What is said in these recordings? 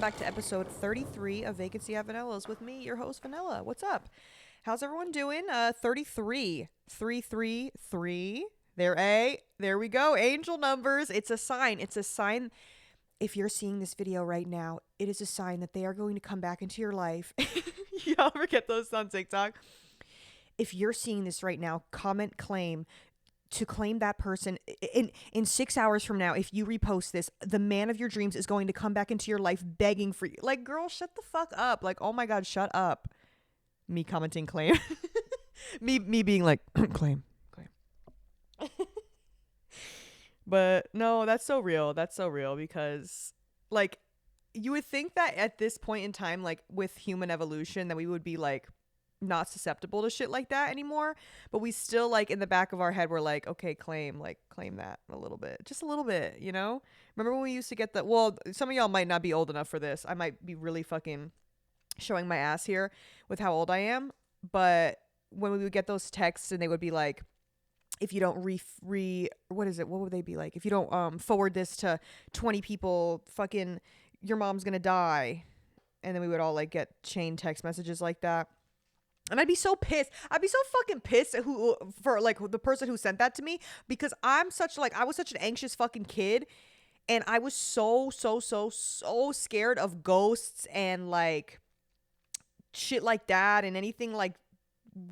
back to episode 33 of Vacancy at Vanilla's with me, your host, Vanilla. What's up? How's everyone doing? 33. 333. There we go. Angel numbers. It's a sign. It's a sign. If you're seeing this video right now, it is a sign that they are going to come back into your life. Y'all ever get those on TikTok? If you're seeing this right now, comment claim to claim that person in 6 hours from now. If you repost this, the man of your dreams is going to come back into your life begging for you. Like, girl, shut the fuck up. Like, oh my god, shut up. Me commenting claim. me being like claim. But no, that's so real. That's so real because, like, you would think that at this point in time, like with human evolution, that we would be like not susceptible to shit like that anymore, but we still, like, in the back of our head, we're like, okay, claim that a little bit, just a little bit, you know. Remember when we used to get the, well, some of y'all might not be old enough for this. I might be really fucking showing my ass here with how old I am, but when we would get those texts and they would be like, if you don't what is it, what would they be like, if you don't forward this to 20 people, fucking your mom's gonna die. And then we would all like get chain text messages like that. And I'd be so pissed. I'd be so fucking pissed at for like the person who sent that to me, because I was such an anxious fucking kid, and I was so scared of ghosts and like shit like that, and anything like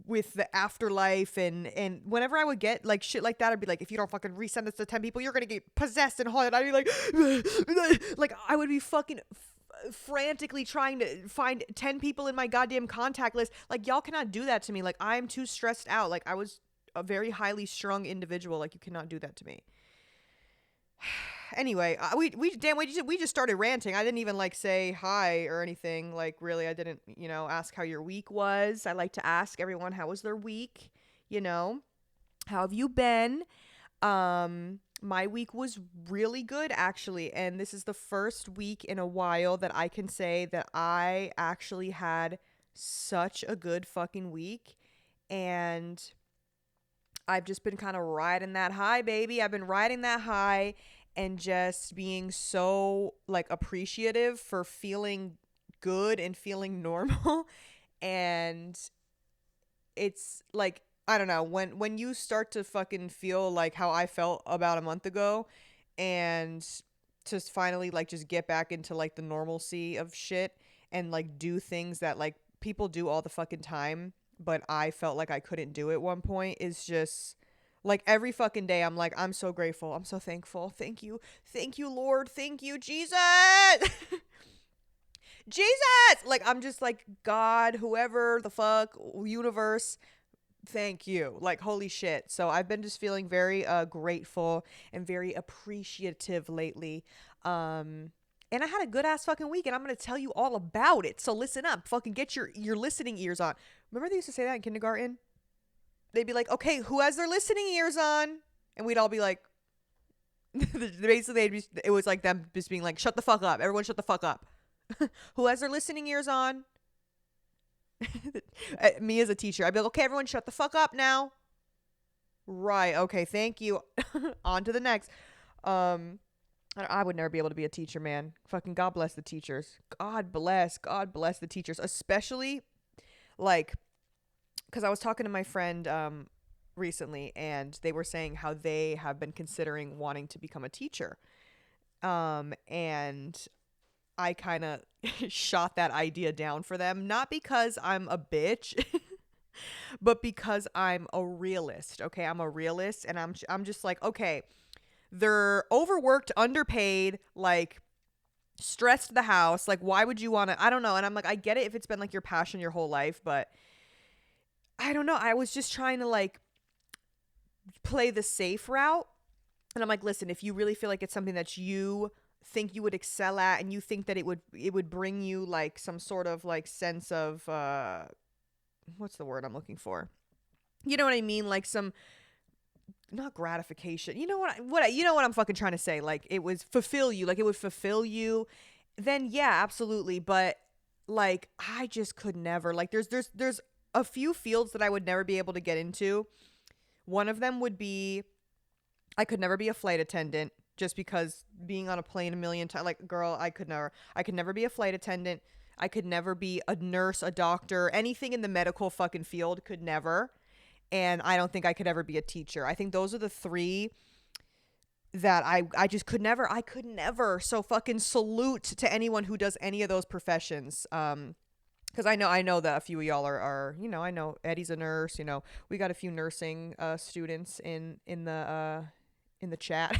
with the afterlife, and whenever I would get like shit like that, I'd be like, if you don't fucking resend this to 10 people, you're gonna get possessed and haunted. I'd be like I would be fucking frantically trying to find 10 people in my goddamn contact list. Like, y'all cannot do that to me. Like, I'm too stressed out. Like, I was a very highly strung individual. Like, you cannot do that to me. Anyway, we just started ranting. I didn't even like say hi or anything. Like, really, I didn't, ask how your week was. I like to ask everyone, how was their week? How have you been? My week was really good, actually, and this is the first week in a while that I can say that I actually had such a good fucking week, and I've just been kind of riding that high, baby. I've been riding that high and just being so, like, appreciative for feeling good and feeling normal. And it's like, I don't know, when you start to fucking feel like how I felt about a month ago, and just finally like just get back into like the normalcy of shit and like do things that like people do all the fucking time, but I felt like I couldn't do at one point, is just like every fucking day I'm like, I'm so grateful. I'm so thankful. Thank you. Thank you, Lord. Thank you, Jesus. Jesus. Like, I'm just like, God, whoever the fuck, universe, thank you. Like, holy shit. So I've been just feeling very grateful and very appreciative lately. And I had a good ass fucking week, and I'm gonna tell you all about it. So listen up. Fucking get your listening ears on. Remember they used to say that in kindergarten? They'd be like, okay, who has their listening ears on? And we'd all be like, basically it was like them just being like, shut the fuck up. Everyone shut the fuck up. Who has their listening ears on? Me as a teacher, I'd be like, okay, everyone shut the fuck up now. Right, okay, thank you. On to the next. I would never be able to be a teacher, man. Fucking God bless the teachers. God bless the teachers, especially like, because I was talking to my friend recently, and they were saying how they have been considering wanting to become a teacher, and I kind of shot that idea down for them, not because I'm a bitch, but because I'm a realist. Okay, I'm a realist, and I'm just like, okay, they're overworked, underpaid, like stressed the house. Like, why would you want to? I don't know. And I'm like, I get it if it's been like your passion your whole life, but I don't know. I was just trying to like play the safe route. And I'm like, listen, if you really feel like it's something that you think you would excel at, and you think that it would bring you like some sort of like sense of what's the word I'm looking for? You know what I mean? Like some, not gratification. You know what I'm fucking trying to say? Like, it would fulfill you, then yeah, absolutely. But like, I just could never. Like, there's a few fields that I would never be able to get into. One of them would be, I could never be a flight attendant. just because being on a plane a million times, like, girl, I could never be a flight attendant. I could never be a nurse, a doctor, anything in the medical fucking field, could never. And I don't think I could ever be a teacher. I think those are the three that I just could never. I could never. So fucking salute to anyone who does any of those professions. Because I know that a few of y'all are, I know Eddie's a nurse. We got a few nursing students in the chat.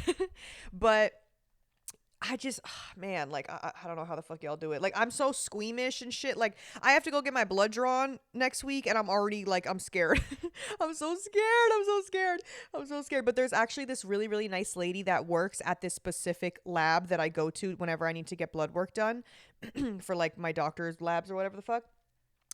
But I just, man, like, I don't know how the fuck y'all do it. Like, I'm so squeamish and shit. Like, I have to go get my blood drawn next week, and I'm already, like, I'm scared. I'm so scared. I'm so scared. I'm so scared. But there's actually this really, really nice lady that works at this specific lab that I go to whenever I need to get blood work done for, like, my doctor's labs or whatever the fuck.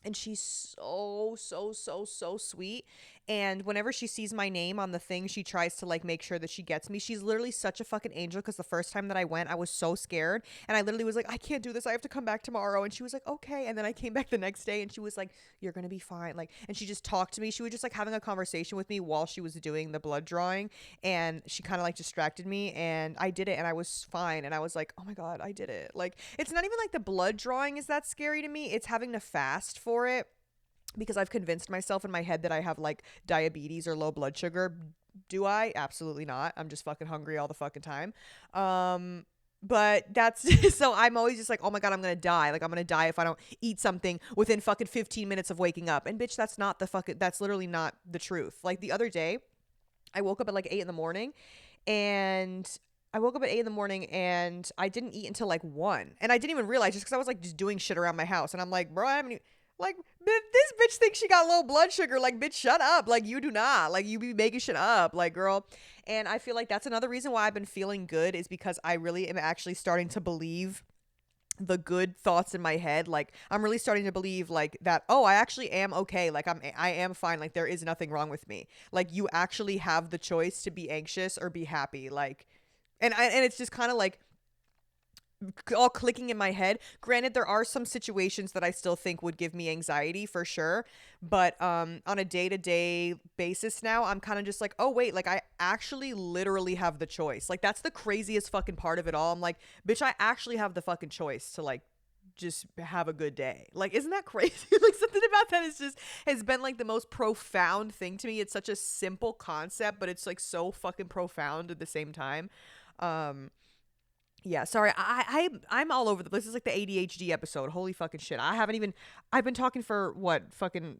And she's so, so, so, so sweet. And whenever she sees my name on the thing, she tries to like make sure that she gets me. She's literally such a fucking angel, because the first time that I went, I was so scared. And I literally was like, I can't do this. I have to come back tomorrow. And she was like, okay. And then I came back the next day, and she was like, you're going to be fine. Like, and she just talked to me. She was just like having a conversation with me while she was doing the blood drawing. And she kind of like distracted me, and I did it, and I was fine. And I was like, oh my God, I did it. Like, it's not even like the blood drawing is that scary to me. It's having to fast for it, because I've convinced myself in my head that I have like diabetes or low blood sugar. Do I? Absolutely not. I'm just fucking hungry all the fucking time. But that's so I'm always just like, oh my God, I'm gonna die. Like, I'm gonna die if I don't eat something within fucking 15 minutes of waking up. And bitch, that's literally not the truth. Like, the other day, I woke up at like 8 in the morning, and I didn't eat until like 1. And I didn't even realize, just because I was like just doing shit around my house. And I'm like, bro, I haven't even, like, this bitch thinks she got low blood sugar. Like, bitch, shut up. Like, you do not. Like, you be making shit up. Like, girl. And I feel like that's another reason why I've been feeling good, is because I really am actually starting to believe the good thoughts in my head. Like, I'm really starting to believe like that, oh, I actually am okay. Like, I am fine. Like, there is nothing wrong with me. Like, you actually have the choice to be anxious or be happy. Like, and it's just kind of like all clicking in my head. Granted, there are some situations that I still think would give me anxiety for sure, but on a day-to-day basis now, I'm kind of just like, oh wait, like, I actually literally have the choice. Like, that's the craziest fucking part of it all. I'm like, bitch, I actually have the fucking choice to like just have a good day. Like, isn't that crazy? Like, something about that has been like the most profound thing to me. It's such a simple concept, but it's like so fucking profound at the same time. Yeah, sorry. I'm all over the place. This is like the ADHD episode. Holy fucking shit. I've been talking for what, fucking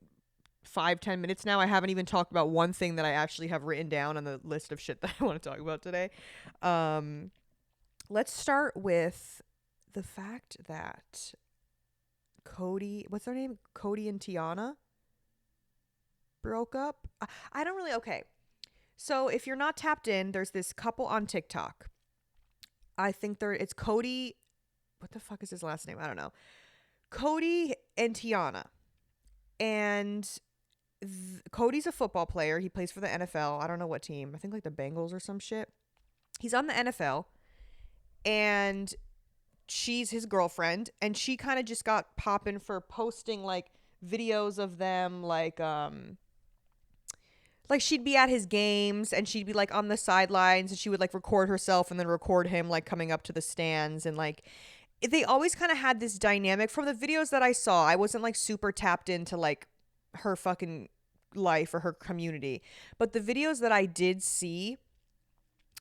5-10 minutes now. I haven't even talked about one thing that I actually have written down on the list of shit that I want to talk about today. Let's start with the fact that Cody, what's their name? Cody and Tiana broke up. I don't really, okay. So if you're not tapped in, there's this couple on TikTok. I think it's Cody. What the fuck is his last name? I don't know. Cody and Tiana. And Cody's a football player. He plays for the NFL. I don't know what team. I think like the Bengals or some shit. He's on the NFL. And she's his girlfriend. And she kind of just got popping for posting like videos of them, like she'd be at his games, and she'd be like on the sidelines, and she would like record herself and then record him like coming up to the stands. And like, they always kind of had this dynamic. From the videos that I saw, I wasn't like super tapped into like her fucking life or her community, but the videos that I did see,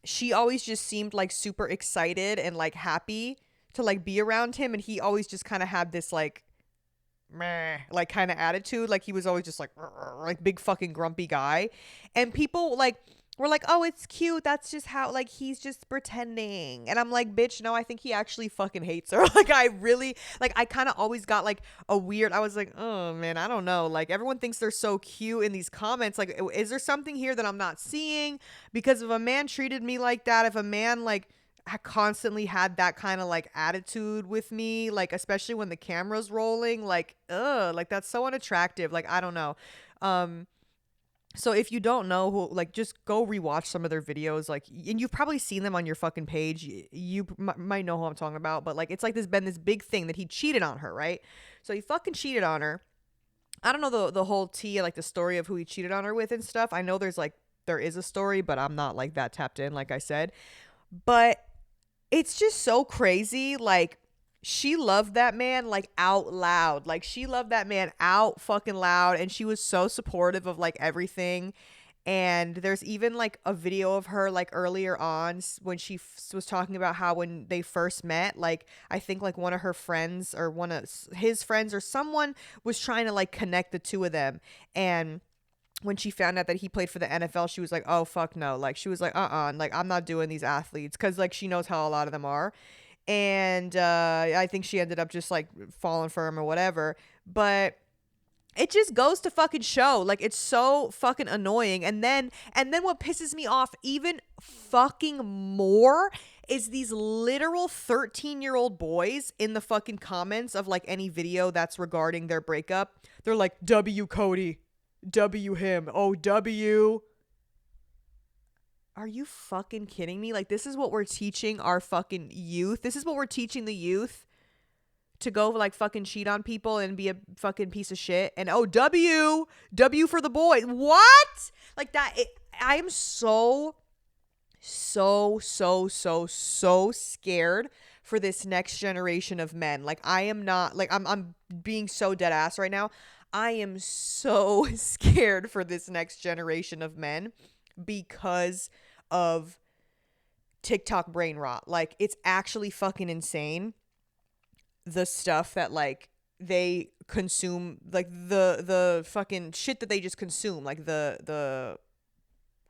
she always just seemed like super excited and like happy to like be around him. And he always just kind of had this like meh, like kind of attitude. Like, he was always just like big fucking grumpy guy. And people like were like, oh, it's cute. That's just how, like, he's just pretending. And I'm like, bitch, no, I think he actually fucking hates her. Like, I really, like, I kind of always got like a weird, I was like, oh man, I don't know. Like, everyone thinks they're so cute in these comments. Like, is there something here that I'm not seeing? Because if a man treated me like that, if a man like constantly had that kind of like attitude with me, like especially when the camera's rolling, like like that's so unattractive. Like, I don't know. So if you don't know who, like, just go rewatch some of their videos, like, and you've probably seen them on your fucking page. You might know who I'm talking about, but like, it's like been this big thing that he cheated on her, right? So he fucking cheated on her. I don't know the whole tea, like the story of who he cheated on her with and stuff. I know there is a story, but I'm not like that tapped in, like I said. But it's just so crazy. Like, she loved that man like out loud. Like, she loved that man out fucking loud. And she was so supportive of like everything. And there's even like a video of her like earlier on when she was talking about how when they first met, like I think like one of her friends or one of his friends or someone was trying to like connect the two of them. And when she found out that he played for the NFL, she was like, oh, fuck no. Like, she was like, like, I'm not doing these athletes. Cause like she knows how a lot of them are. And I think she ended up just like falling for him or whatever. But it just goes to fucking show. Like, it's so fucking annoying. And then what pisses me off even fucking more is these literal 13-year-old boys in the fucking comments of like any video that's regarding their breakup. They're like, W Cody, W him, oh W. Are you fucking kidding me? Like, this is what we're teaching our fucking youth. This is what we're teaching the youth, to go like fucking cheat on people and be a fucking piece of shit. And oh, W for the boy. What? Like that. I am so scared for this next generation of men. Like, I am not, like, I'm being so dead ass right now. I am so scared for this next generation of men because of TikTok brain rot. Like, it's actually fucking insane, the stuff that like they consume, like the fucking shit that they just consume, like the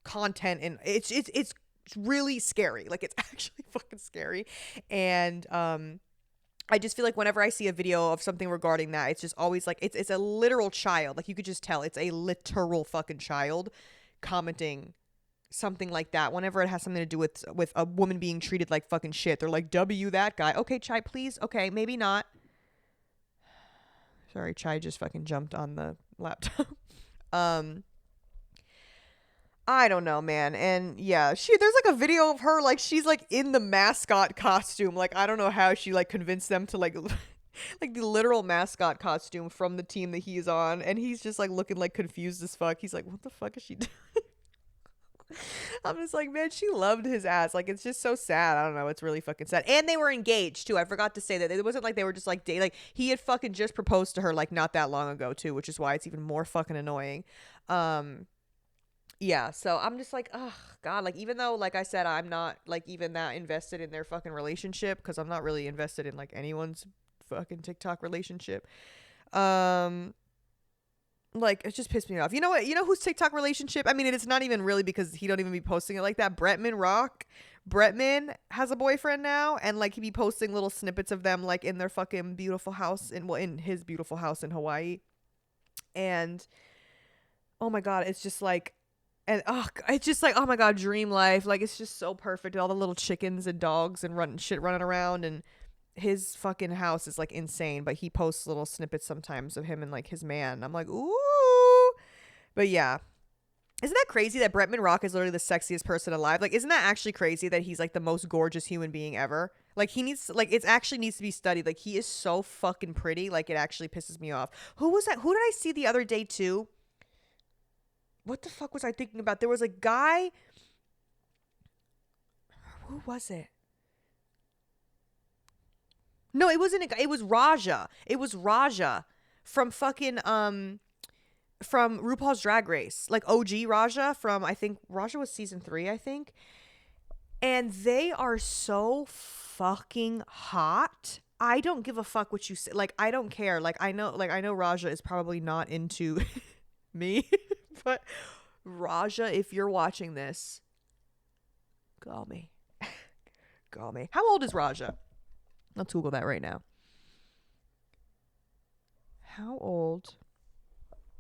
content. And it's really scary. Like, it's actually fucking scary. And I just feel like whenever I see a video of something regarding that, it's just always like it's a literal child. Like, you could just tell it's a literal fucking child commenting something like that whenever it has something to do with a woman being treated like fucking shit. They're like, W that guy. Okay, Chai, please. Okay, maybe not. Sorry, Chai just fucking jumped on the laptop. I don't know, man. And yeah, there's like a video of her, like she's like in the mascot costume. Like, I don't know how she like convinced them to like like the literal mascot costume from the team that he's on, and he's just like looking like confused as fuck. He's like, what the fuck is she doing? I'm just like, man, she loved his ass. Like, it's just so sad. I don't know. It's really fucking sad. And they were engaged too. I forgot to say that. It wasn't like they were just like dating. Like, he had fucking just proposed to her like not that long ago too, which is why it's even more fucking annoying. Yeah, so I'm just like, oh God, like, even though, like I said, I'm not like even that invested in their fucking relationship, because I'm not really invested in like anyone's fucking TikTok relationship. Like, it just pissed me off. You know what? You know whose TikTok relationship? I mean, it's not even really, because he don't even be posting it like that. Bretman Rock. Bretman has a boyfriend now, and like he be posting little snippets of them like in their fucking beautiful house in his beautiful house in Hawaii. And oh my God, it's just like, and it's just like, oh my God, dream life. Like, it's just so perfect. All the little chickens and dogs and running around, and his fucking house is like insane. But he posts little snippets sometimes of him and like his man. I'm like, ooh. But yeah, isn't that crazy that Bretman Rock is literally the sexiest person alive? Like, isn't that actually crazy that he's like the most gorgeous human being ever? Like, he needs, like, it actually needs to be studied. Like, he is so fucking pretty. Like, it actually pisses me off. Who was that? Who did I see the other day too? What the fuck was I thinking about? There was a guy. Who was it? No, it wasn't a guy. It was Raja. It was Raja from fucking from RuPaul's Drag Race. Like, OG Raja from, I think Raja was season 3, I think. And they are so fucking hot. I don't give a fuck what you say. Like, I don't care. Like, I know Raja is probably not into me. But Raja, if you're watching this, call me. Call me. How old is Raja? Let's Google that right now. How old?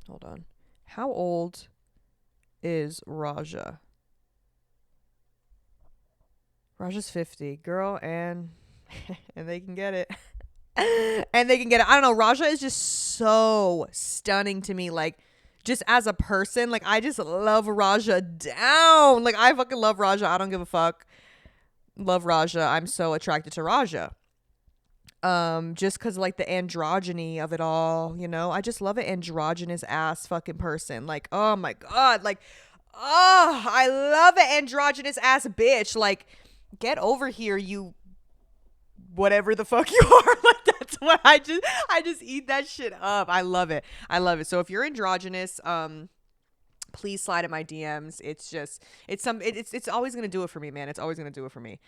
Hold on. How old is Raja? Raja's 50. Girl, and they can get it. And they can get it. I don't know. Raja is just so stunning to me. Like, just as a person, like, I just love Raja down. Like, I fucking love Raja. I don't give a fuck. Love Raja. I'm so attracted to Raja. Just because, like, the androgyny of it all, you know? I just love an androgynous ass fucking person. Like, oh my God. Like, oh, I love an androgynous ass bitch. Like, get over here, you whatever the fuck you are. Like that's what I just eat that shit up. I love it. I love it. So if you're androgynous, please slide at my DMs. It's just it's always gonna do it for me, man. It's always gonna do it for me.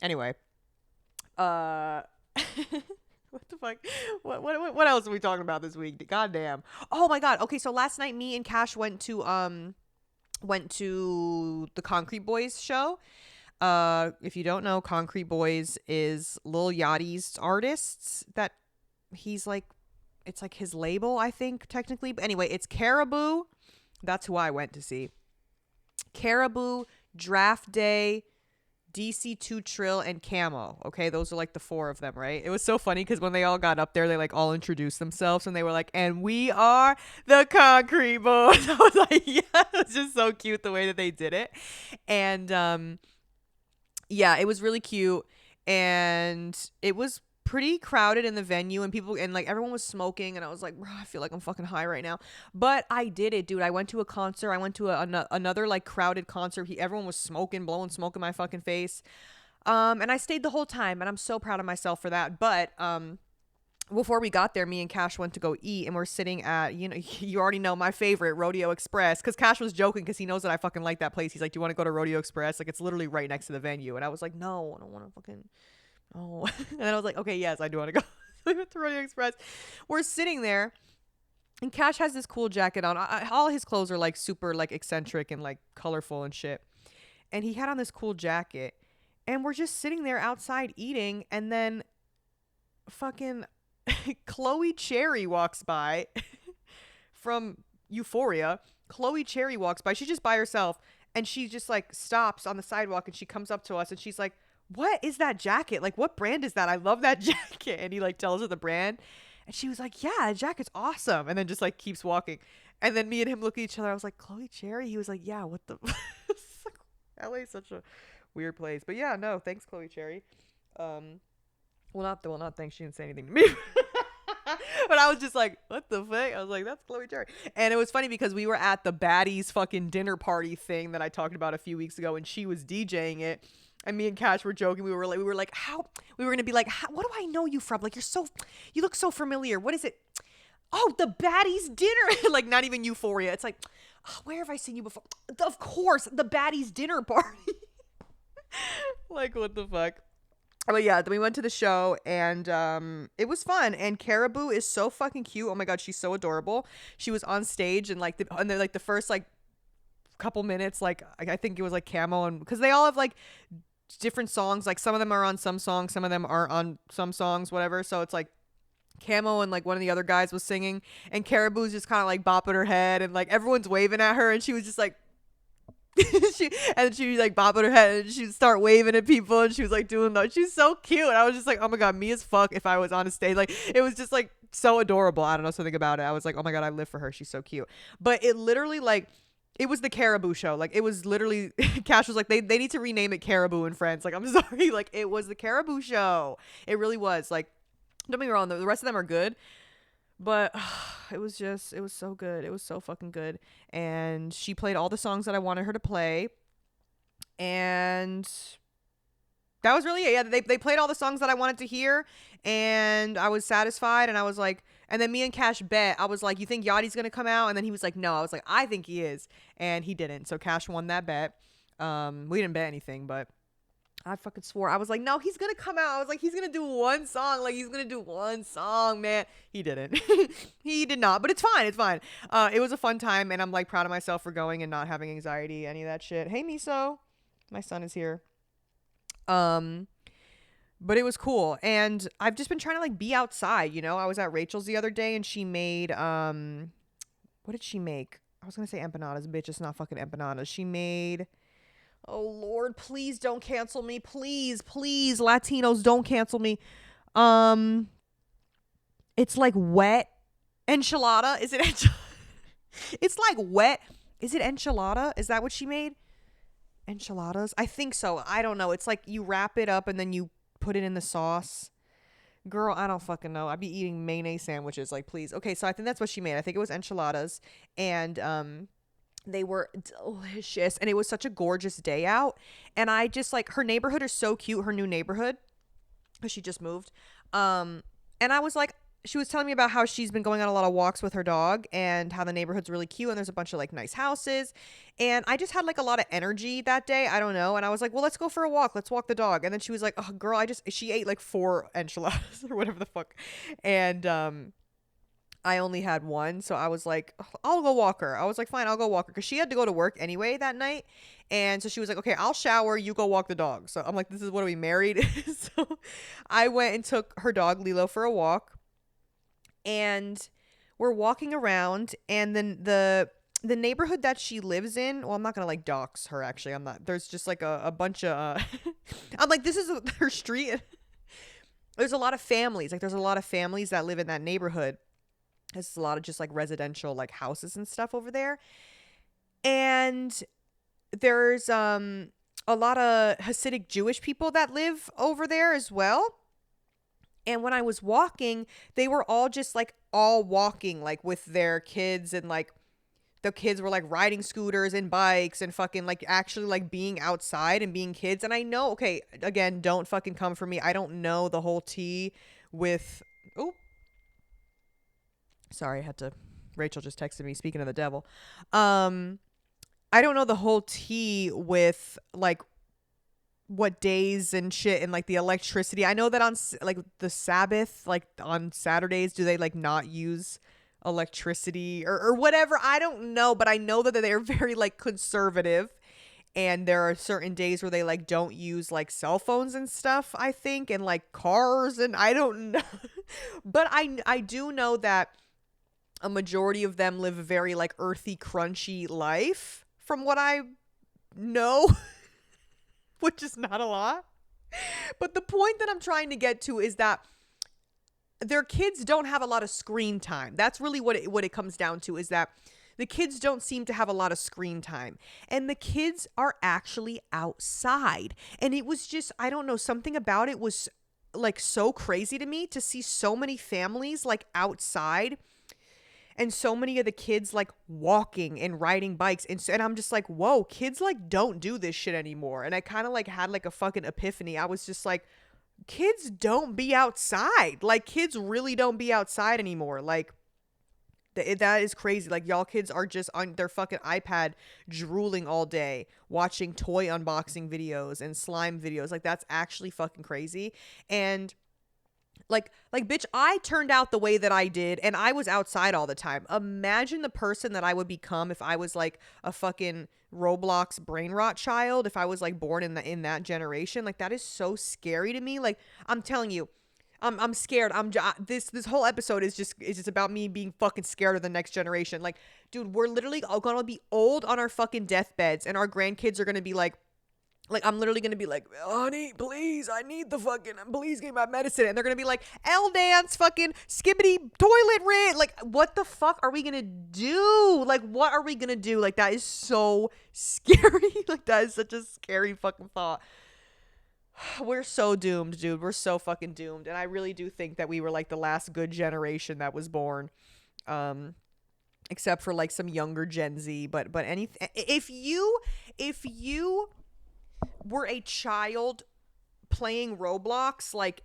Anyway, uh what the fuck? What else are we talking about this week? Goddamn. Oh my god. Okay, so last night me and Cash went to the Concrete Boys show. If you don't know, Concrete Boys is Lil Yachty's artists that he's like, it's like his label, I think, technically. But anyway, it's Caribou. That's who I went to see. Caribou, Draft Day, DC2 Trill, and Camo. Okay, those are like the four of them, right? It was so funny because when they all got up there, they like all introduced themselves and they were like, and we are the Concrete Boys. I was like, yeah, it was just so cute the way that they did it. And yeah, it was really cute. And it was pretty crowded in the venue and people and like everyone was smoking and I was like, bro, I feel like I'm fucking high right now, but I did it, dude. I went to a concert. I went to another like crowded concert. Everyone was smoking, blowing smoke in my fucking face, and I stayed the whole time and I'm so proud of myself for that. But before we got there, me and Cash went to go eat and we're sitting at, you know, you already know my favorite, Rodeo Express, because Cash was joking because he knows that I fucking like that place. He's like, do you want to go to Rodeo Express? Like, it's literally right next to the venue. And I was like, no, I don't want to fucking, oh. And then I was like, okay, yes, I do want to go. We went to Rodeo Express. We're sitting there and Cash has this cool jacket on. All his clothes are like super like eccentric and like colorful and shit. And he had on this cool jacket and we're just sitting there outside eating. And then fucking Chloe Cherry walks by from Euphoria. Chloe Cherry walks by. She's just by herself and she just like stops on the sidewalk and she comes up to us and she's like, what is that jacket? Like, what brand is that? I love that jacket. And he like tells her the brand and she was like, yeah, the jacket's awesome. And then just like keeps walking. And then me and him look at each other. I was like, Chloe Cherry? He was like, yeah, what the LA is such a weird place. But yeah, no, thanks, Chloe Cherry. Well, not thanks. She didn't say anything to me. But I was just like, what the fuck? I was like, that's Chloe Cherry. And it was funny because we were at the Baddies fucking dinner party thing that I talked about a few weeks ago and she was DJing it. And me and Cash were joking. We were like, how? We were going to be like, what do I know you from? Like, you look so familiar. What is it? Oh, the Baddies dinner. Like, not even Euphoria. It's like, oh, where have I seen you before? Of course, the Baddies dinner party. Like, what the fuck? But yeah, then we went to the show and it was fun. And Caribou is so fucking cute. Oh my god, she's so adorable. She was on stage and like the first like couple minutes, like I think it was like Camo, and because they all have like different songs. Like some of them are on some songs, some of them aren't on some songs, whatever. So it's like Camo and like one of the other guys was singing, and Caribou's just kind of like bopping her head, and like everyone's waving at her, and she was just like. she was like bobbing her head and she'd start waving at people and she was like doing that. She's so cute. And I was just like, oh my god, me as fuck if I was on a stage. Like it was just like so adorable. I don't know, something about it. I was like, oh my god, I live for her. She's so cute. But it literally like it was the Caribou show. Like it was literally Cash was like, they need to rename it Caribou and Friends. Like, I'm sorry. Like it was the Caribou show. It really was. Like, don't get me wrong, the rest of them are good. But it was so good. It was so fucking good. And she played all the songs that I wanted her to play. And that was really it. Yeah, they played all the songs that I wanted to hear. And I was satisfied. And I was like, and then me and Cash bet. I was like, you think Yachty's going to come out? And then he was like, no. I was like, I think he is. And he didn't. So Cash won that bet. We didn't bet anything, but I fucking swore. I was like, no, he's going to come out. I was like, he's going to do one song. Like, he's going to do one song, man. He didn't. He did not. But it's fine. It's fine. It was a fun time. And I'm, like, proud of myself for going and not having anxiety, any of that shit. Hey, Miso. My son is here. But it was cool. And I've just been trying to, like, be outside, you know? I was at Rachel's the other day, and she made, what did she make? I was going to say empanadas. Bitch, it's not fucking empanadas. She made... Oh, Lord, please don't cancel me. Please, please, Latinos, don't cancel me. It's like wet enchilada. Is it It's like wet. Is it enchilada? Is that what she made? Enchiladas? I think so. I don't know. It's like you wrap it up and then you put it in the sauce. Girl, I don't fucking know. I'd be eating mayonnaise sandwiches. Like, please. Okay, so I think that's what she made. I think it was enchiladas. And, They were delicious, and it was such a gorgeous day out. And I just like, her neighborhood is so cute, her new neighborhood, because she just moved. And I was like, she was telling me about how she's been going on a lot of walks with her dog and how the neighborhood's really cute and there's a bunch of like nice houses. And I just had like a lot of energy that day. I don't know. And I was like, well, let's go for a walk. Let's walk the dog. And then she was like, oh, girl, she ate like 4 enchiladas or whatever the fuck. And, I only had one, so I was like, "Ugh, I'll go walk her." I was like, fine, I'll go walk her because she had to go to work anyway that night. And so she was like, okay, I'll shower, you go walk the dog. So I'm like, this is what, are we married? So I went and took her dog Lilo for a walk, and we're walking around, and then the neighborhood that she lives in, well, I'm not gonna like dox her, actually. I'm not. There's just like a bunch of I'm like, this is her street. There's a lot of families. Like, there's a lot of families that live in that neighborhood. There's a lot of just like residential like houses and stuff over there. And there's a lot of Hasidic Jewish people that live over there as well. And when I was walking, they were all just like all walking like with their kids, and like the kids were like riding scooters and bikes and fucking like actually like being outside and being kids. And I know, okay, again, don't fucking come for me. I don't know the whole tea with, oh, sorry, I had to, Rachel just texted me, speaking of the devil. I don't know the whole tea with like what days and shit and like the electricity. I know that on like the Sabbath, like on Saturdays, do they like not use electricity or whatever? I don't know, but I know that they're very like conservative, and there are certain days where they like don't use like cell phones and stuff, I think, and like cars, and I don't know. But I do know that a majority of them live a very like earthy, crunchy life from what I know, which is not a lot. But the point that I'm trying to get to is that their kids don't have a lot of screen time. That's really what it comes down to, is that the kids don't seem to have a lot of screen time. And the kids are actually outside. And it was just, I don't know, something about it was like so crazy to me to see so many families like outside, and so many of the kids like walking and riding bikes. And I'm just like, whoa, kids like don't do this shit anymore. And I kind of like had like a fucking epiphany. I was just like, kids don't be outside. Like, kids really don't be outside anymore. Like, that is crazy. Like, y'all kids are just on their fucking iPad drooling all day, watching toy unboxing videos and slime videos. Like, that's actually fucking crazy. And like, bitch, I turned out the way that I did, and I was outside all the time. Imagine the person that I would become if I was like a fucking Roblox brain rot child, if I was like born in that generation. Like, that is so scary to me. Like, I'm telling you, I'm scared. This whole episode is just about me being fucking scared of the next generation. Like, dude, we're literally all gonna be old on our fucking deathbeds, and our grandkids are gonna be like, I'm literally going to be like, honey, please, I need the fucking, please give me my medicine. And they're going to be like, L-dance, fucking skibbity toilet rit. Like, what the fuck are we going to do? Like, what are we going to do? Like, that is so scary. Like, that is such a scary fucking thought. We're so doomed, dude. We're so fucking doomed. And I really do think that we were like the last good generation that was born. Except for like some younger Gen Z. But if you were a child playing Roblox, like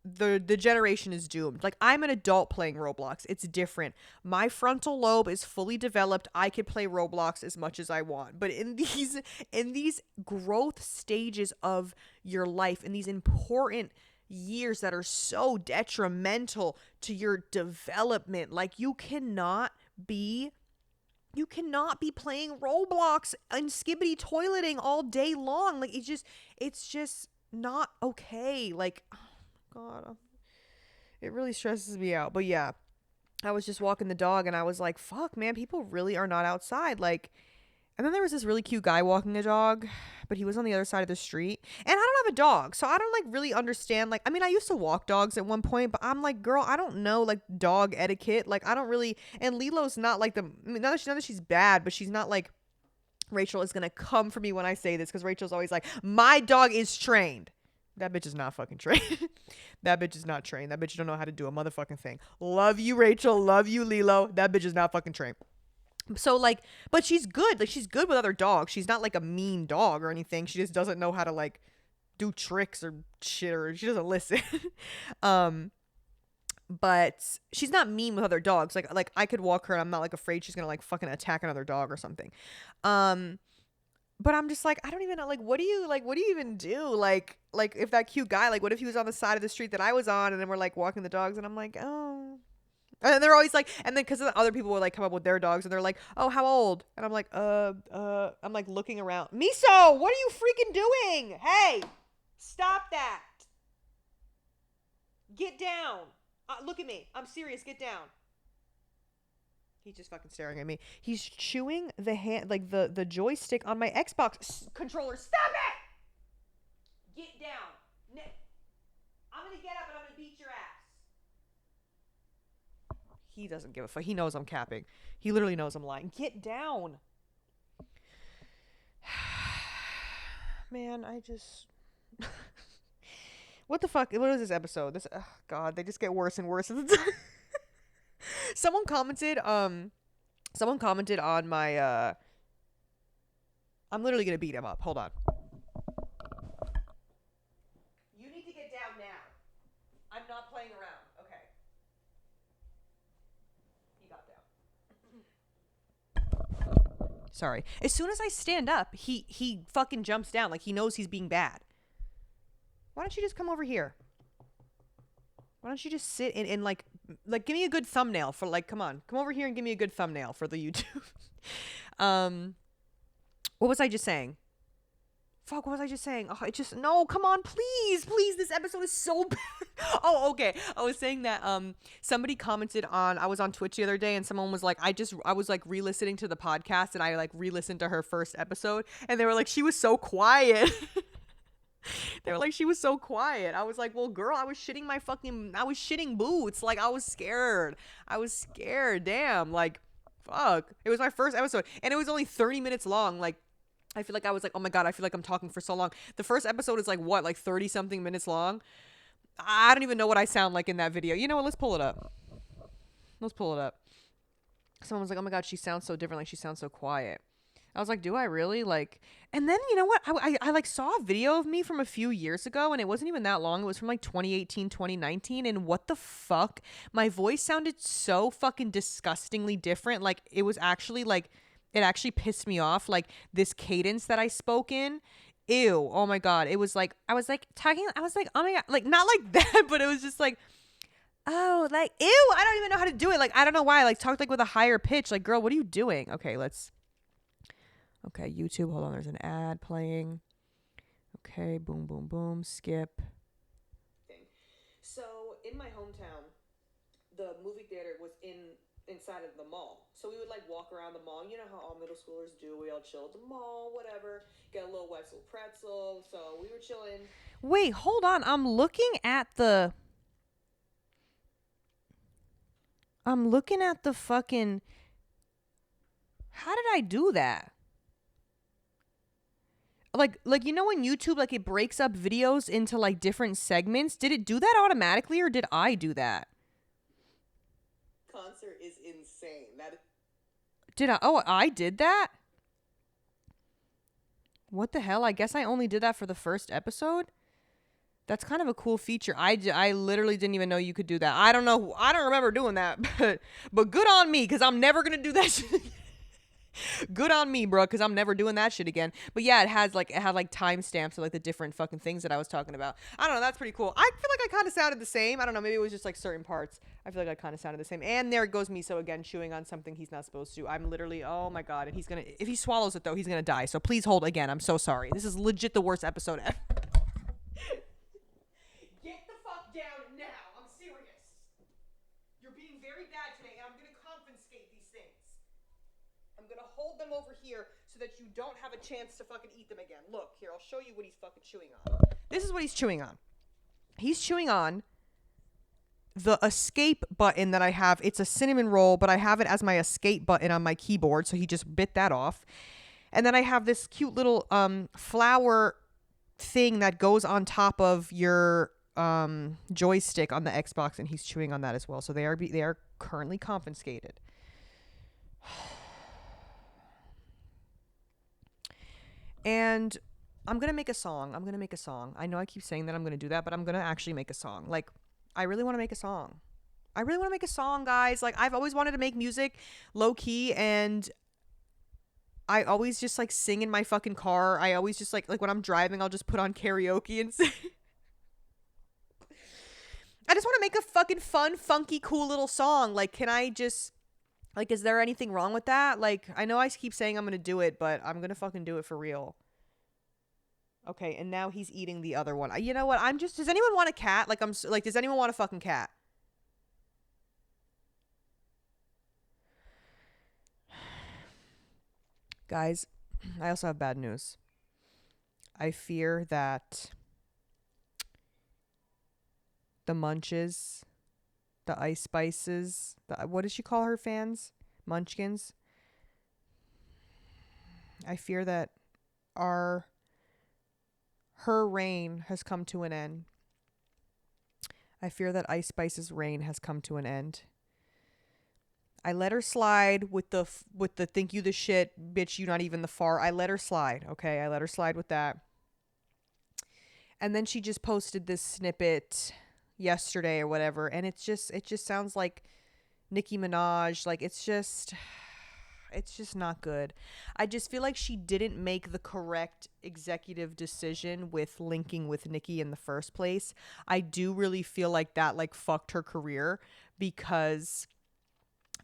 the generation is doomed. Like, I'm an adult playing Roblox. It's different. My frontal lobe is fully developed. I could play Roblox as much as I want. But in these growth stages of your life, in these important years that are so detrimental to your development, like, you cannot be playing Roblox and skibbity toileting all day long. Like, it's just not okay. Like, oh God, it really stresses me out. But yeah, I was just walking the dog, and I was like, fuck, man, people really are not outside. Like, and then there was this really cute guy walking a dog, but he was on the other side of the street. And I don't have a dog, so I don't like really understand. Like, I mean, I used to walk dogs at one point, but I'm like, girl, I don't know like dog etiquette. Like, I don't really. And Lilo's not like I mean, not that she's bad, but she's not like. Rachel is gonna come for me when I say this, because Rachel's always like, my dog is trained. That bitch is not fucking trained. That bitch is not trained. That bitch don't know how to do a motherfucking thing. Love you, Rachel. Love you, Lilo. That bitch is not fucking trained. So like, but she's good. Like she's good with other dogs. She's not like a mean dog or anything. She just doesn't know how to like do tricks or shit, or she doesn't listen. um but she's not mean with other dogs. Like I could walk her and I'm not like afraid she's gonna like fucking attack another dog or something. Um but I'm just like, I don't even know, like what do you even do? Like if that cute guy, like what if he was on the side of the street that I was on and then we're like walking the dogs and I'm like, oh. And they're always like, and then because other people will like come up with their dogs and they're like, oh, how old? And I'm like, I'm like looking around. Miso, what are you freaking doing? Hey, stop that. Get down. Look at me. I'm serious. Get down. He's just fucking staring at me. He's chewing the hand, like the joystick on my Xbox controller. Stop it! Get down. I'm gonna get up and I'm gonna beat your ass. He doesn't give a fuck. He knows I'm capping. He literally knows I'm lying. Get down. Man, I just... What the fuck? What is this episode? This, oh God, they just get worse and worse. Someone commented on my, I'm literally gonna beat him up. Hold on. You need to get down now. I'm not playing around. Okay. He got down. Sorry. As soon as I stand up, he fucking jumps down like he knows he's being bad. Why don't you just come over here? Why don't you just sit and like give me a good thumbnail for like, come over here and give me a good thumbnail for the YouTube. What was I just saying? Fuck, what was I just saying? Oh, no, come on, please, this episode is so bad. Oh, okay. I was saying that somebody commented I was on Twitch the other day and someone was like, I was like re-listening to the podcast and I like re-listened to her first episode and they were like, she was so quiet. They were like, she was so quiet. I was like, well, girl, I was shitting boots. Like, I was scared. Damn. Like, fuck. It was my first episode. And it was only 30 minutes long. Like, I feel like I was like, oh my God, I feel like I'm talking for so long. The first episode is like, what? Like 30 something minutes long? I don't even know what I sound like in that video. You know what? Let's pull it up. Someone was like, oh my God, she sounds so different. Like, she sounds so quiet. I was like, do I really? Like, and then, you know what? I like saw a video of me from a few years ago and it wasn't even that long. It was from like 2018, 2019. And what the fuck? My voice sounded so fucking disgustingly different. Like, it was actually like, it actually pissed me off. Like, this cadence that I spoke in. Ew. Oh my God. It was like, I was like, oh my God. Like, not like that, but it was just like, oh, like, ew. I don't even know how to do it. Like, I don't know why. I like talked like with a higher pitch. Like, girl, what are you doing? Okay, YouTube, hold on, there's an ad playing. Okay, boom, boom, boom, skip. So, in my hometown, the movie theater was inside of the mall. So we would like walk around the mall. You know how all middle schoolers do. We all chill at the mall, whatever. Get a little Wetzel pretzel. So we were chilling. Wait, hold on. I'm looking at the fucking... How did I do that? Like, you know, when YouTube, like, it breaks up videos into like different segments. Did it do that automatically or did I do that? Concert is insane. I did that? What the hell? I guess I only did that for the first episode. That's kind of a cool feature. I literally didn't even know you could do that. I don't know. I don't remember doing that, but good on me, because I'm never going to do that shit again. Good on me, bro, because I'm never doing that shit again. But yeah, it had like timestamps of like the different fucking things that I was talking about. I don't know. That's pretty cool. I feel like I kind of sounded the same. I don't know. Maybe it was just like certain parts. I feel like I kind of sounded the same. And there goes Miso again, chewing on something he's not supposed to. I'm literally, oh my God. And if he swallows it though, he's going to die. So please hold again. I'm so sorry. This is legit the worst episode ever. Get the fuck down now. I'm serious. You're being very bad today, and I'm going to confiscate these things. I'm going to hold them over here so that you don't have a chance to fucking eat them again. Look, here, I'll show you what he's fucking chewing on. This is what he's chewing on. He's chewing on the escape button that I have. It's a cinnamon roll, but I have it as my escape button on my keyboard, so he just bit that off. And then I have this cute little flower thing that goes on top of your joystick on the Xbox, and he's chewing on that as well. So they are currently confiscated. And I'm going to make a song. I'm going to make a song. I know I keep saying that I'm going to do that, but I'm going to actually make a song. Like, I really want to make a song. I really want to make a song, guys. Like, I've always wanted to make music low key, and I always just like sing in my fucking car. I always just like when I'm driving, I'll just put on karaoke and sing. I just want to make a fucking fun, funky, cool little song. Like, can I just, like, is there anything wrong with that? Like, I know I keep saying I'm going to do it, but I'm going to fucking do it for real. Okay, and now he's eating the other one. You know what? Does anyone want a cat? Like, does anyone want a fucking cat? Guys, I also have bad news. I fear that the Munches, the Ice Spices, what does she call her fans? Munchkins. I fear that her reign has come to an end. I fear that Ice Spice's reign has come to an end. I let her slide with the think you the shit, bitch, you not even the far. I let her slide, okay? I let her slide with that. And then she just posted this snippet yesterday or whatever, and it just sounds like Nicki Minaj. Like, it's just not good. I just feel like she didn't make the correct executive decision with linking with Nicki in the first place. I do really feel like that like fucked her career, because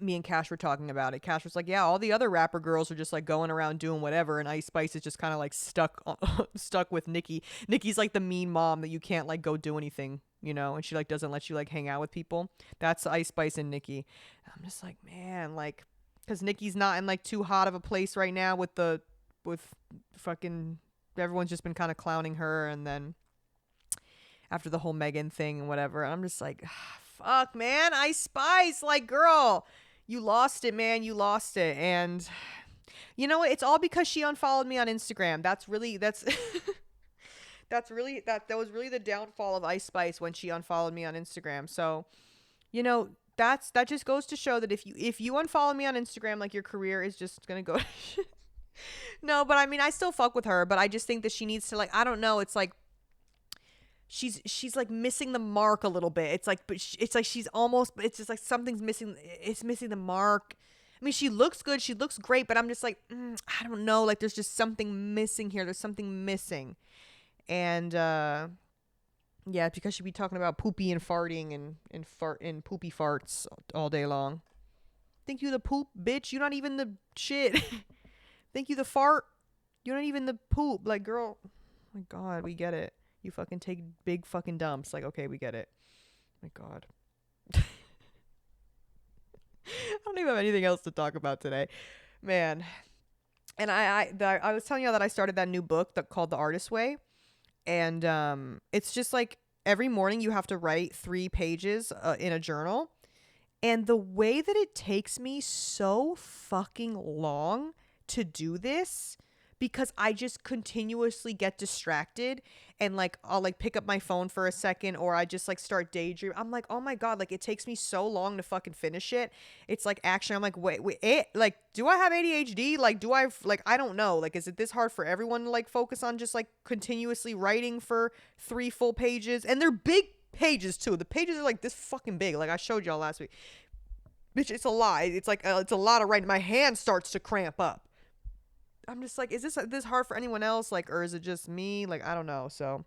me and Cash were talking about it. Cash was like, yeah, all the other rapper girls are just like going around doing whatever, and Ice Spice is just kind of like stuck with Nicki. Nicki's like the mean mom that you can't like go do anything, you know, and she like doesn't let you like hang out with people. That's Ice Spice and Nicki. I'm just like, man, like, because Nicki's not in like too hot of a place right now with fucking everyone's just been kind of clowning her, and then after the whole Megan thing and whatever, I'm just like, fuck, man, Ice Spice, like, girl, you lost it, man, you lost it. And you know what? It's all because she unfollowed me on Instagram. That was really the downfall of Ice Spice, when she unfollowed me on Instagram. So, you know, that just goes to show that if you unfollow me on Instagram, like, your career is just gonna go. No, but I mean, I still fuck with her, but I just think that she needs to, like, I don't know, it's like she's like missing the mark a little bit. It's like, but it's like she's almost, it's just like something's missing. It's missing the mark. I mean, she looks good, she looks great, but I'm just like, I don't know, like, there's just something missing here. There's something missing. And yeah, because she'd be talking about poopy and farting and poopy farts all day long. Think you the poop, bitch? You're not even the shit. Think you the fart? You're not even the poop. Like, girl, oh my God, we get it. You fucking take big fucking dumps. Like, okay, we get it. Oh my God. I don't even have anything else to talk about today, man. And I was telling you that I started that new book called The Artist Way, and it's just like every morning you have to write 3 pages in a journal, and the way that it takes me so fucking long to do this, because I just continuously get distracted, and like I'll like pick up my phone for a second, or I just like start daydreaming. I'm like, oh my God, like, it takes me so long to fucking finish it. It's like, actually, I'm like, wait, like, do I have ADHD? Like, do I, like, I don't know. Like, is it this hard for everyone to like focus on just like continuously writing for 3 full pages? And they're big pages too. The pages are like this fucking big. Like I showed y'all last week. Bitch, it's a lot. It's like, it's a lot of writing. My hand starts to cramp up. I'm just like, is this hard for anyone else? Like, or is it just me? Like, I don't know. So,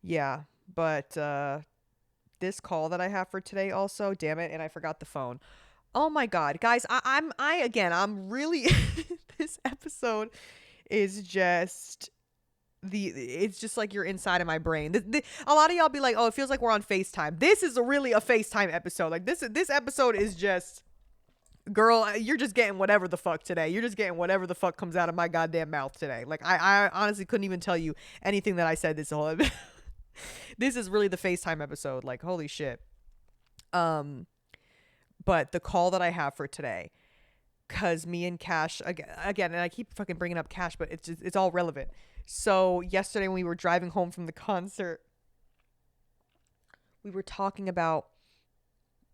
yeah, but, this call that I have for today also, damn it. And I forgot the phone. Oh my God, guys, I'm really, this episode is just it's just like you're inside of my brain. A lot of y'all be like, oh, it feels like we're on FaceTime. This is really a FaceTime episode. Like, this episode is just, girl, you're just getting whatever the fuck today. You're just getting whatever the fuck comes out of my goddamn mouth today. Like, I honestly couldn't even tell you anything that I said this whole this is really the FaceTime episode. Like, holy shit. But the call that I have for today, cause me and Cash again, and I keep fucking bringing up Cash, but it's all relevant. So yesterday when we were driving home from the concert, we were talking about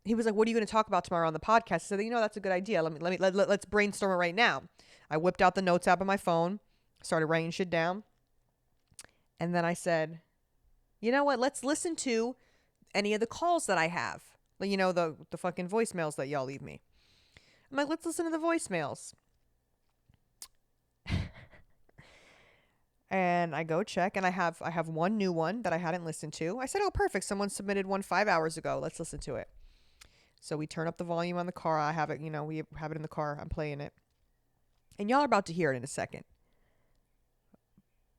he was like, what are you going to talk about tomorrow on the podcast? I said, that's a good idea. Let's brainstorm it right now. I whipped out the notes app on my phone, started writing shit down. And then I said, you know what? Let's listen to any of the calls that I have. The fucking voicemails that y'all leave me. I'm like, let's listen to the voicemails. And I go check, and I have one new one that I hadn't listened to. I said, oh, perfect. Someone submitted one 5 hours ago. Let's listen to it. So we turn up the volume on the car. I have it, we have it in the car. I'm playing it. And y'all are about to hear it in a second.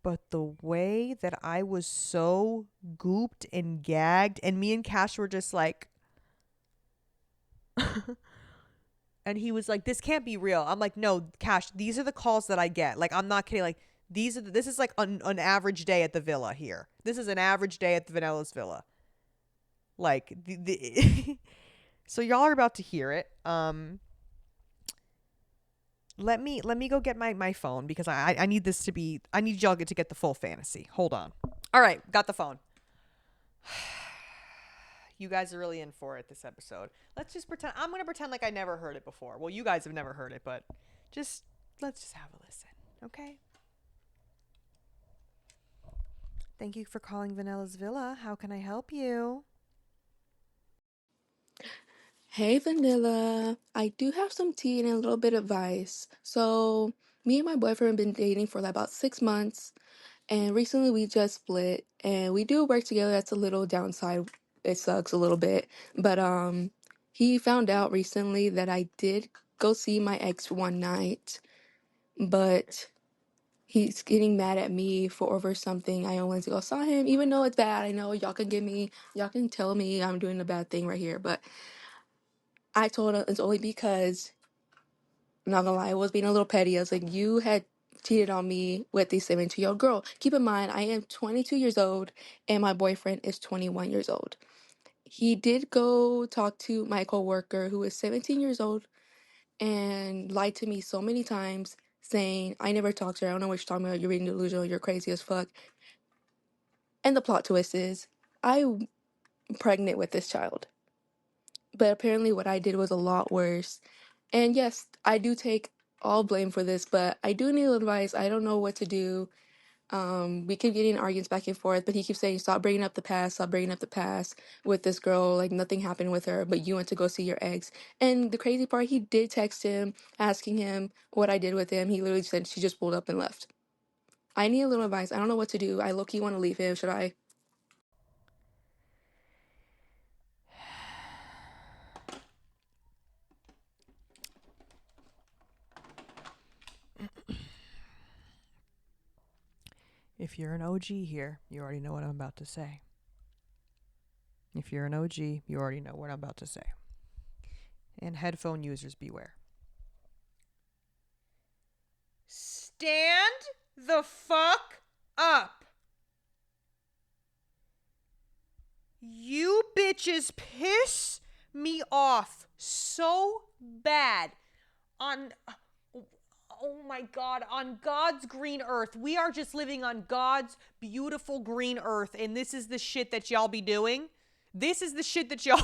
But the way that I was so gooped and gagged, and me and Cash were just like, and he was like, this can't be real. I'm like, no, Cash, these are the calls that I get. Like, I'm not kidding. Like, this is like an average day at the villa here. This is an average day at the Vanello's villa. Like, so y'all are about to hear it. Let me go get my phone, because I need this to be, I need y'all to get the full fantasy. Hold on. All right, got the phone. You guys are really in for it this episode. Let's just pretend, I'm going to pretend like I never heard it before. Well, you guys have never heard it, but let's just have a listen, okay? Thank you for calling Vanello's Villa. How can I help you? Hey Vanilla, I do have some tea and a little bit of advice. So, me and my boyfriend have been dating for like about 6 months, and recently we just split. And we do work together. That's a little downside. It sucks a little bit, but he found out recently that I did go see my ex one night, but he's getting mad at me for over something. I only to go saw him, even though it's bad. I know y'all can tell me I'm doing a bad thing right here, but I told him it's only because, I'm not gonna lie, I was being a little petty. I was like, you had cheated on me with a 17-year-old girl. Keep in mind, I am 22 years old and my boyfriend is 21 years old. He did go talk to my coworker who is 17 years old and lied to me so many times, saying, I never talked to her. I don't know what you're talking about. You're being delusional. You're crazy as fuck. And the plot twist is, I'm pregnant with this child. But apparently what I did was a lot worse. And yes, I do take all blame for this, but I do need advice. I don't know what to do. We keep getting arguments back and forth, but he keeps saying, stop bringing up the past with this girl. Like, nothing happened with her, but you went to go see your ex. And the crazy part, he did text him, asking him what I did with him. He literally said she just pulled up and left. I need a little advice. I don't know what to do. I low-key want to leave him. Should I? If you're an OG here, you already know what I'm about to say. If you're an OG, you already know what I'm about to say. And headphone users, beware. Stand the fuck up. You bitches piss me off so bad. Oh my God, on God's green earth. We are just living on God's beautiful green earth, and this is the shit that y'all be doing. This is the shit that y'all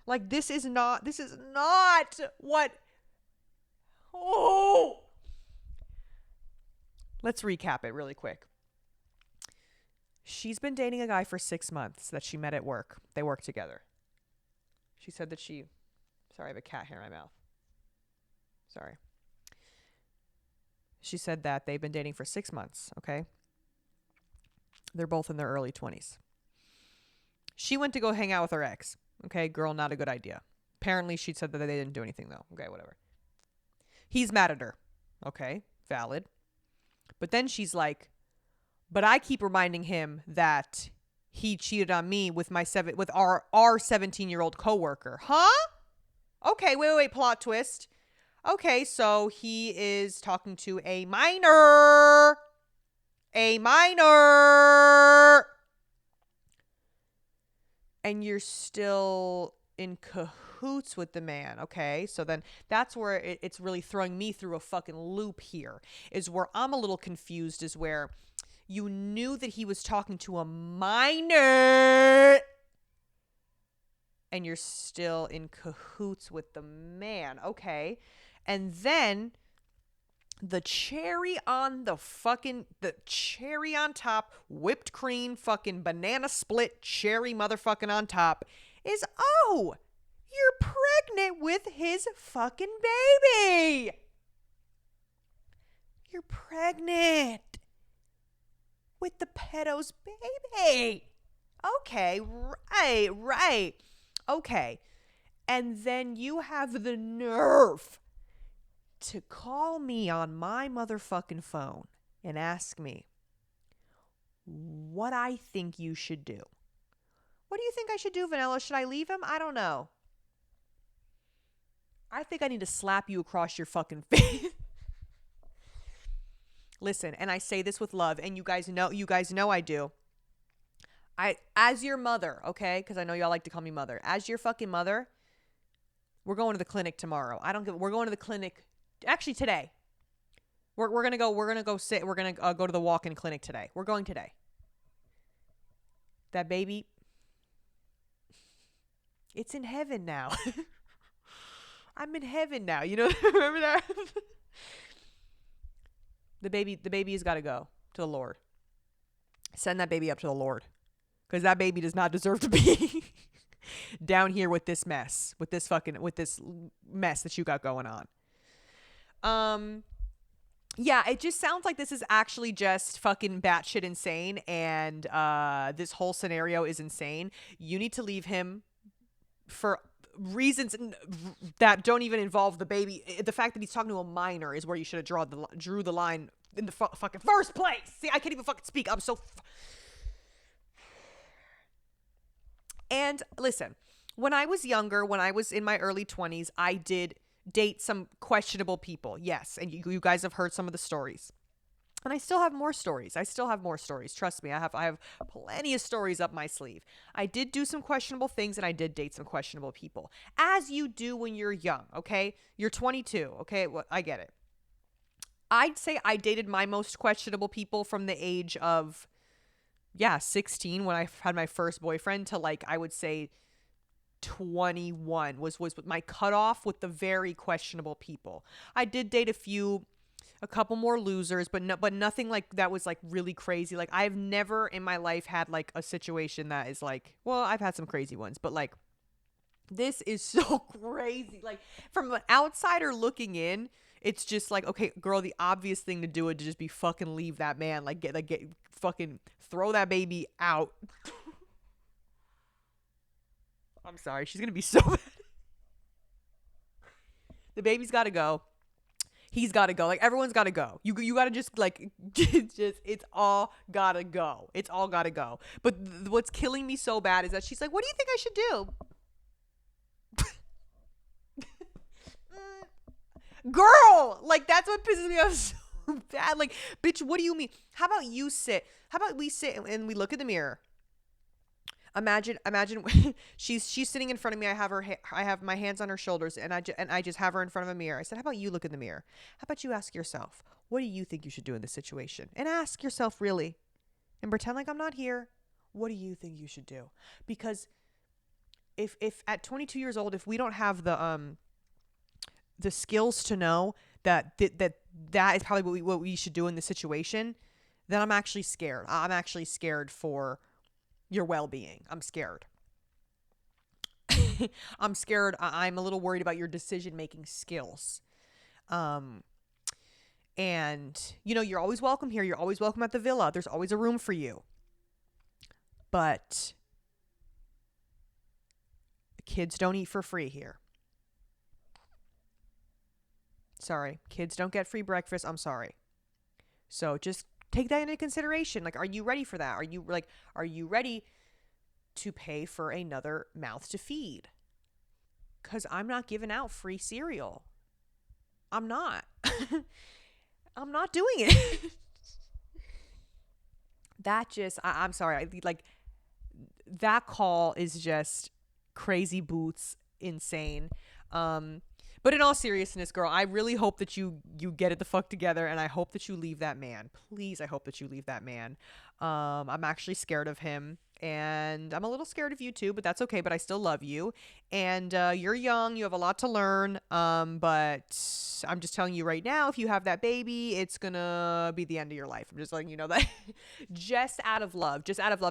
like, this is not what. Oh, let's recap it really quick. She's been dating a guy for 6 months that she met at work. They work together. She said that sorry, I have a cat hair in my mouth. Sorry. She said that they've been dating for 6 months, okay? They're both in their early 20s. She went to go hang out with her ex. Okay, girl, not a good idea. Apparently, she said that they didn't do anything, though. Okay, whatever. He's mad at her. Okay, valid. But then she's like, but I keep reminding him that he cheated on me with our 17-year-old coworker. Huh? Okay, wait, plot twist. Okay, so he is talking to a minor. A minor. And you're still in cahoots with the man, okay? So then that's where it's really throwing me through a fucking loop here, is where I'm a little confused, is where You knew that he was talking to a minor, and you're still in cahoots with the man. Okay. And then the cherry on the cherry on top, whipped cream, fucking banana split cherry motherfucking on top is, oh, you're pregnant with his fucking baby. You're pregnant with the pedo's baby. Okay, right. Okay. And then you have the nerve to call me on my motherfucking phone and ask me what I think you should do. What do you think I should do, Vanilla? Should I leave him? I don't know. I think I need to slap you across your fucking face. Listen, and I say this with love, and you guys know I do. As your mother, okay? Because I know y'all like to call me mother. As your fucking mother, we're going to the clinic tomorrow. We're going to the clinic. Actually, today. We're gonna go. We're gonna go to the walk-in clinic today. We're going today. That baby, it's in heaven now. I'm in heaven now. You know, remember that? The baby has got to go to the Lord. Send that baby up to the Lord, because that baby does not deserve to be down here with this mess, with this mess that you got going on. Yeah, it just sounds like this is actually just fucking batshit insane, and this whole scenario is insane. You need to leave him for reasons that don't even involve the baby. The fact that he's talking to a minor is where you should have drew the line in the fucking first place. See, I can't even fucking speak. I'm so And listen, when I was younger, when I was in my early 20s, I did date some questionable people. Yes, and you guys have heard some of the stories. And I still have more stories. Trust me, I have plenty of stories up my sleeve. I did do some questionable things, and I did date some questionable people. As you do when you're young, okay? You're 22, okay? Well, I get it. I'd say I dated my most questionable people from the age of, 16, when I had my first boyfriend, to like, I would say 21 was my cutoff with the very questionable people. I did date a couple more losers, but nothing like that was like really crazy. Like, I've never in my life had like a situation that is like, well, I've had some crazy ones, but like, this is so crazy. Like, from an outsider looking in, it's just like, okay, girl, the obvious thing to do would just be fucking leave that man. Like, get fucking throw that baby out. I'm sorry, she's gonna be so mad. The baby's gotta go. He's got to go. Like, everyone's got to go. You got to just like, it's all got to go. It's all got to go. But what's killing me so bad is that she's like, what do you think I should do? Girl, like, that's what pisses me off so bad. Like, bitch, what do you mean? How about we sit and we look in the mirror? Imagine she's sitting in front of me. I have my hands on her shoulders, and I just have her in front of a mirror. I said, how about you look in the mirror? How about you ask yourself, what do you think you should do in this situation? And ask yourself, really, and pretend like I'm not here. What do you think you should do? Because if at 22 years old, if we don't have the skills to know that is probably what we should do in this situation, then I'm actually scared. I'm actually scared for your well-being. I'm scared. I'm scared. I'm a little worried about your decision-making skills. And you're always welcome here. You're always welcome at the villa. There's always a room for you. But kids don't eat for free here. Sorry. Kids don't get free breakfast. I'm sorry. So just take that into consideration. Like, are you ready for that? Are you ready to pay for another mouth to feed? Because I'm not giving out free cereal. I'm not. I'm not doing it. I'm sorry. Like, that call is just crazy boots insane. But in all seriousness, girl, I really hope that you get it the fuck together, and I hope that you leave that man. Please, I hope that you leave that man. I'm actually scared of him, and I'm a little scared of you too, but that's okay. But I still love you, and you're young. You have a lot to learn. But I'm just telling you right now, if you have that baby, it's gonna be the end of your life. I'm just letting you know that, just out of love.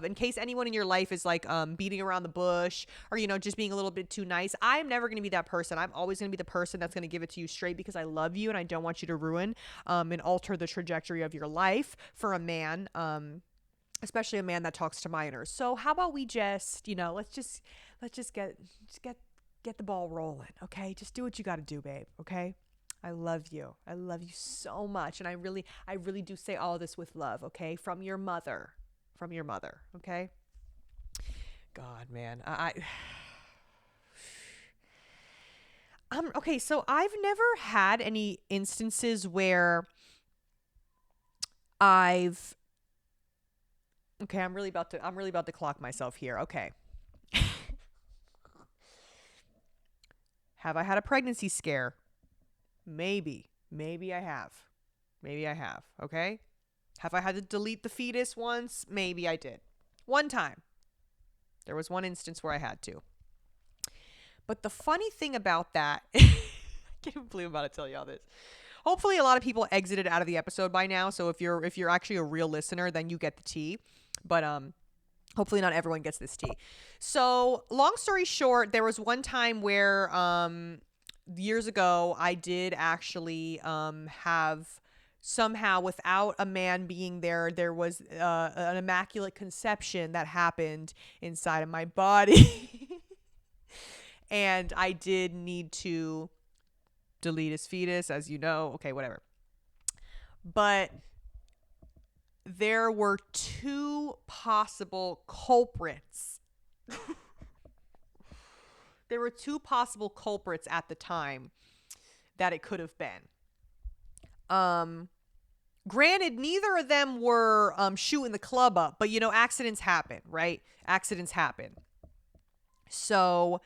In case anyone in your life is like beating around the bush, or just being a little bit too nice, I'm never gonna be that person. I'm always gonna be the person that's gonna give it to you straight because I love you and I don't want you to ruin and alter the trajectory of your life for a man. Especially a man that talks to minors. So how about we just, let's just get the ball rolling, okay? Just do what you got to do, babe, okay? I love you. I love you so much, and I really do say all this with love, okay? From your mother. From your mother, okay? God, man. Okay, so I've never had any instances where I've Okay, I'm really about to clock myself here. Okay. Have I had a pregnancy scare? Maybe. Maybe I have. Maybe I have. Okay? Have I had to delete the fetus once? Maybe I did. One time. There was one instance where I had to. But the funny thing about that, I can't believe I'm about to tell you all this. Hopefully a lot of people exited out of the episode by now, so if you're actually a real listener, then you get the tea. But hopefully not everyone gets this tea. So, long story short, there was one time where years ago I did actually have somehow, without a man being there was an immaculate conception that happened inside of my body. And I did need to delete his fetus, as you know. Okay, whatever. But there were two possible culprits. There were two possible culprits at the time that it could have been. Granted, neither of them were shooting the club up, but accidents happen, right? Accidents happen. So,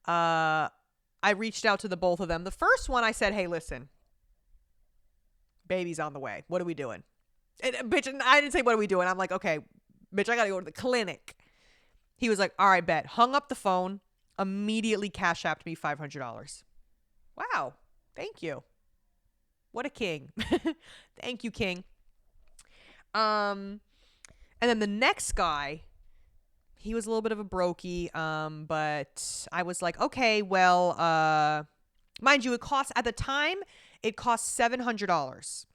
I reached out to the both of them. The first one, I said, "Hey, listen, baby's on the way. What are we doing?" And, bitch, I didn't say, "What are we doing?" I'm like, "Okay, bitch, I gotta go to the clinic." He was like, "All right, bet." Hung up the phone, immediately cash apped me $500. Wow. Thank you. What a king. Thank you, king. And then the next guy, he was a little bit of a brokey, but I was like, okay, well, mind you, at the time, it cost $700.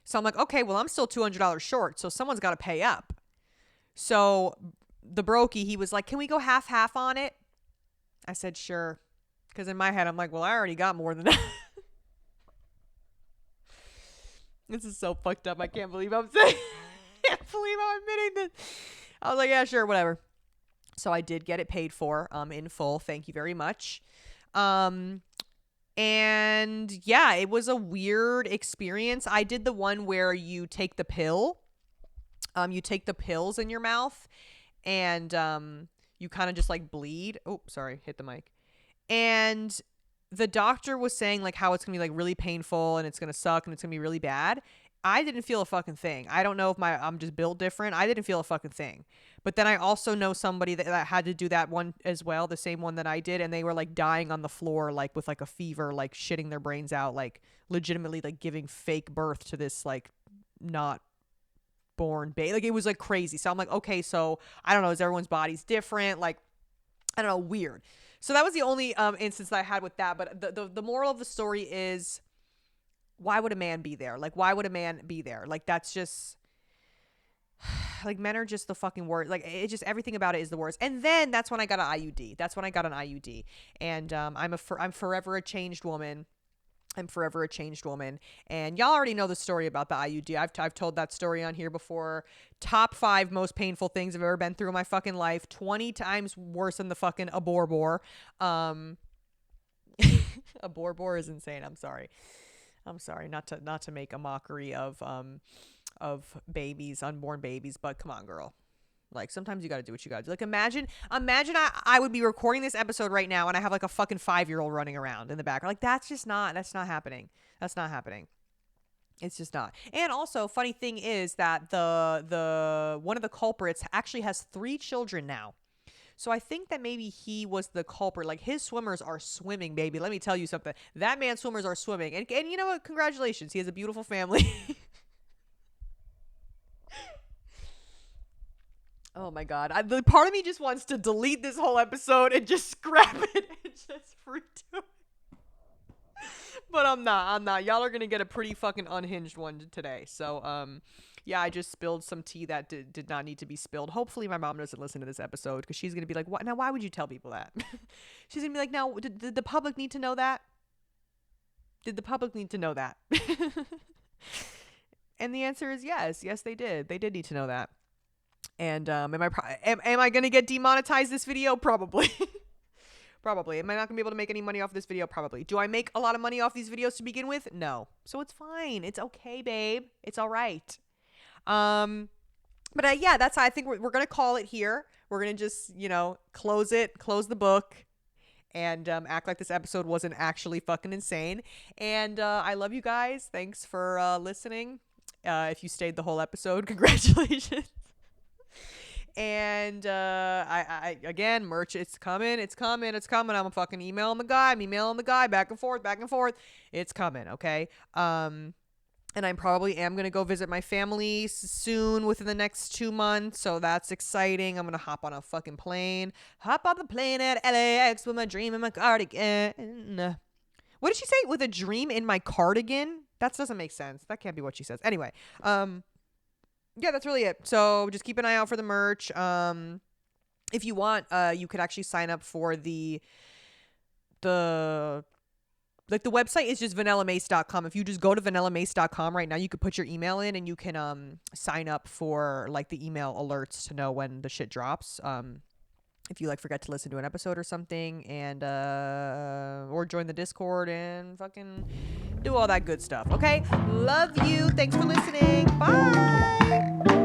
So I'm like, okay, well, I'm still $200 short, so someone's got to pay up. So the brokey, he was like, "Can we go half on it?" I said, "Sure." Because in my head, I'm like, well, I already got more than that. This is so fucked up. I can't believe I'm saying can't believe I'm admitting this. I was like, yeah, sure, whatever. So I did get it paid for in full. Thank you very much. And yeah, it was a weird experience. I did the one where you take the pill. You take the pills in your mouth and you kind of just like bleed. Oh, sorry, hit the mic. And the doctor was saying like how it's going to be like really painful and it's going to suck and it's going to be really bad. I didn't feel a fucking thing. I don't know if I'm just built different. I didn't feel a fucking thing. But then I also know somebody that had to do that one as well, the same one that I did, and they were like dying on the floor, like with like a fever, like shitting their brains out, like legitimately like giving fake birth to this like not born baby. Like it was like crazy. So I'm like, okay, so I don't know, is everyone's body's different? Like, I don't know, weird. So that was the only instance that I had with that. But the moral of the story is, why would a man be there? Like, why would a man be there? Like, that's just, like, men are just the fucking worst. Like, it just, everything about it is the worst. And then that's when I got an IUD. That's when I got an IUD. And I'm forever a changed woman. I'm forever a changed woman. And y'all already know the story about the IUD. I've told that story on here before. Top 5 most painful things I've ever been through in my fucking life. 20 times worse than the fucking aborboar. Aborboar is insane. I'm sorry. Not to make a mockery of babies, unborn babies, but come on, girl. Like, sometimes you gotta do what you gotta do. Like, imagine I would be recording this episode right now and I have like a fucking 5-year-old running around in the back. Like, that's not happening. That's not happening. It's just not. And also, funny thing is that the one of the culprits actually has 3 children now. So I think that maybe he was the culprit. Like, his swimmers are swimming, baby. Let me tell you something. That man's swimmers are swimming. And you know what? Congratulations. He has a beautiful family. Oh my god. The part of me just wants to delete this whole episode and just scrap it and just redo it. But I'm not. Y'all are gonna get a pretty fucking unhinged one today. So, yeah, I just spilled some tea that did not need to be spilled. Hopefully my mom doesn't listen to this episode, because she's gonna be like, what? Now, why would you tell people that? She's gonna be like, now, did the public need to know that? Did the public need to know that? And the answer is yes. Yes, they did. They did need to know that. And am I gonna get demonetized this video? Probably. Probably. Am I not gonna be able to make any money off this video? Probably. Do I make a lot of money off these videos to begin with? No. So it's fine. It's okay, babe. It's all right. But yeah, that's how I think we're gonna call it here. We're gonna just, close the book, and act like this episode wasn't actually fucking insane. And I love you guys. Thanks for listening. If you stayed the whole episode, congratulations. And I again, merch, it's coming. I'm fucking emailing the guy back and forth. It's coming, okay? And I probably am gonna go visit my family soon, within the next 2 months, so that's exciting. I'm gonna hop on a fucking plane. Hop on the plane at LAX with my dream in my cardigan. What did she say? With a dream in my cardigan? That doesn't make sense. That can't be what she says. Anyway, yeah, that's really it. So just keep an eye out for the merch. If you want, you could actually sign up for the website is just vanillamace.com. If you just go to vanillamace.com right now, you could put your email in and you can sign up for like the email alerts to know when the shit drops. If you forget to listen to an episode or something, and or join the Discord and fucking do all that good stuff. Okay? Love you. Thanks for listening. Bye.